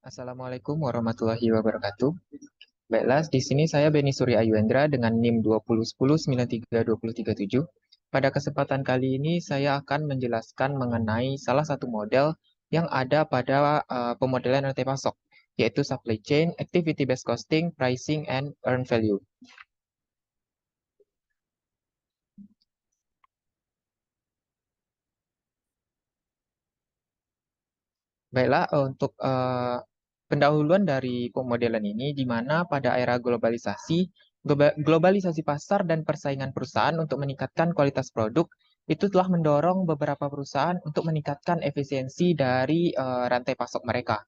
Assalamualaikum warahmatullahi wabarakatuh. Baiklah, di sini saya Beni Surya Ayuendra dengan NIM 2010932037. Pada kesempatan kali ini saya akan menjelaskan mengenai salah satu model yang ada pada pemodelan rantai pasok, yaitu supply chain, activity based costing, pricing, and earn value. Baiklah, untuk pendahuluan dari pemodelan ini, di mana pada era globalisasi pasar dan persaingan perusahaan untuk meningkatkan kualitas produk, itu telah mendorong beberapa perusahaan untuk meningkatkan efisiensi dari rantai pasok mereka.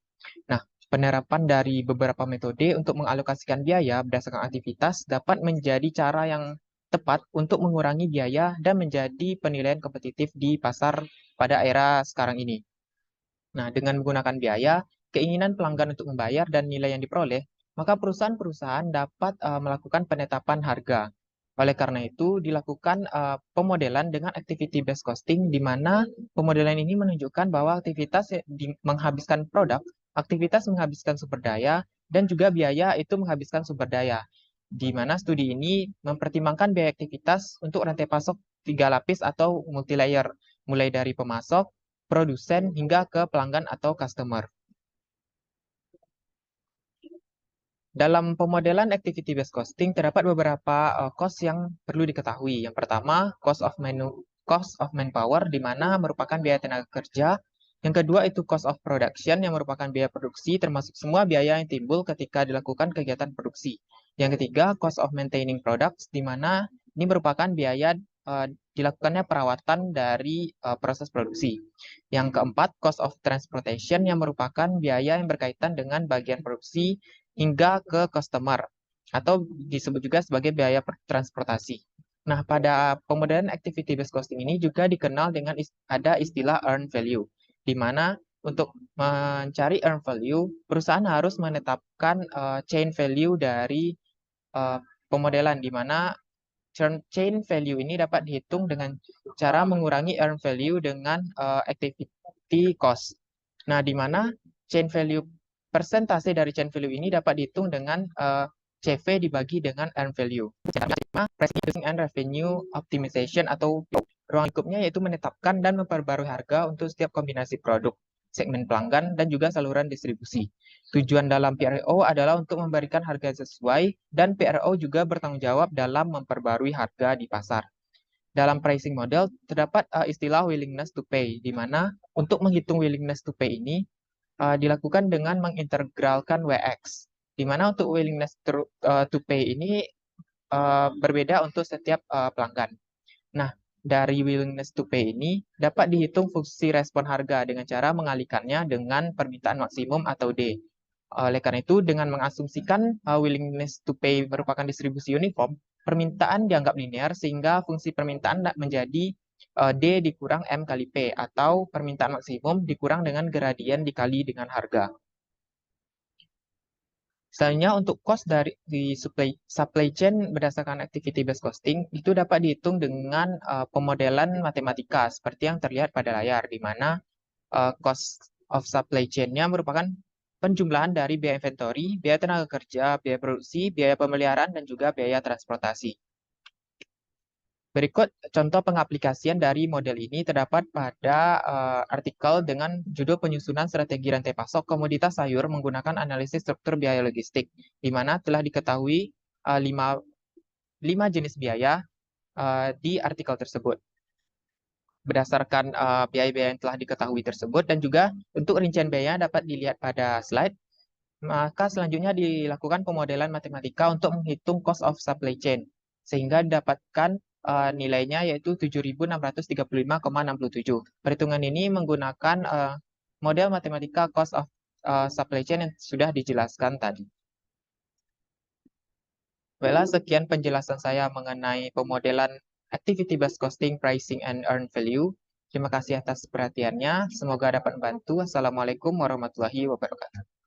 Nah, penerapan dari beberapa metode untuk mengalokasikan biaya berdasarkan aktivitas dapat menjadi cara yang tepat untuk mengurangi biaya dan menjadi penilaian kompetitif di pasar pada era sekarang ini. Nah, dengan menggunakan biaya, keinginan pelanggan untuk membayar dan nilai yang diperoleh, maka perusahaan-perusahaan dapat melakukan penetapan harga. Oleh karena itu, dilakukan pemodelan dengan activity based costing, di mana pemodelan ini menunjukkan bahwa aktivitas menghabiskan produk, aktivitas menghabiskan sumber daya, dan juga biaya itu menghabiskan sumber daya. Di mana studi ini mempertimbangkan biaya aktivitas untuk rantai pasok 3 lapis atau multi-layer, mulai dari pemasok, produsen, hingga ke pelanggan atau customer. Dalam pemodelan activity based costing terdapat beberapa cost yang perlu diketahui. Yang pertama, cost of manpower, di mana merupakan biaya tenaga kerja. Yang kedua itu cost of production, yang merupakan biaya produksi termasuk semua biaya yang timbul ketika dilakukan kegiatan produksi. Yang ketiga, cost of maintaining products, di mana ini merupakan biaya dilakukannya perawatan dari proses produksi. Yang keempat, cost of transportation, yang merupakan biaya yang berkaitan dengan bagian produksi hingga ke customer, atau disebut juga sebagai biaya transportasi. Nah, pada pemodelan activity based costing ini juga dikenal dengan ada istilah earn value, di mana untuk mencari earn value, perusahaan harus menetapkan chain value dari pemodelan, di mana chain value ini dapat dihitung dengan cara mengurangi earn value dengan activity cost. Nah, di mana chain value persentase dari chain value ini dapat dihitung dengan CV dibagi dengan earn value. Pricing and revenue optimization atau ruang lingkupnya yaitu menetapkan dan memperbarui harga untuk setiap kombinasi produk, segmen pelanggan, dan juga saluran distribusi. Tujuan dalam PRO adalah untuk memberikan harga sesuai, dan PRO juga bertanggung jawab dalam memperbarui harga di pasar. Dalam pricing model terdapat istilah willingness to pay, di mana untuk menghitung willingness to pay ini dilakukan dengan mengintegralkan WX, di mana untuk willingness to pay ini berbeda untuk setiap pelanggan. Nah, dari willingness to pay ini dapat dihitung fungsi respon harga dengan cara mengalihkannya dengan permintaan maksimum atau D. Oleh karena itu, dengan mengasumsikan willingness to pay merupakan distribusi uniform, permintaan dianggap linear sehingga fungsi permintaan menjadi D dikurang M kali P, atau permintaan maksimum dikurang dengan gradien dikali dengan harga. Selanjutnya untuk cost dari supply chain berdasarkan activity based costing itu dapat dihitung dengan pemodelan matematika seperti yang terlihat pada layar, di mana cost of supply chain-nya merupakan penjumlahan dari biaya inventory, biaya tenaga kerja, biaya produksi, biaya pemeliharaan, dan juga biaya transportasi. Berikut contoh pengaplikasian dari model ini terdapat pada artikel dengan judul penyusunan strategi rantai pasok komoditas sayur menggunakan analisis struktur biaya logistik, di mana telah diketahui 5 jenis biaya di artikel tersebut. Berdasarkan biaya-biaya yang telah diketahui tersebut dan juga untuk rincian biaya dapat dilihat pada slide, maka selanjutnya dilakukan pemodelan matematika untuk menghitung cost of supply chain, sehingga didapatkan nilainya yaitu 7.635,67. Perhitungan ini menggunakan model matematika cost of supply chain yang sudah dijelaskan tadi. Baiklah, sekian penjelasan saya mengenai pemodelan activity based costing, pricing, and earn value. Terima kasih atas perhatiannya. Semoga dapat membantu. Assalamualaikum warahmatullahi wabarakatuh.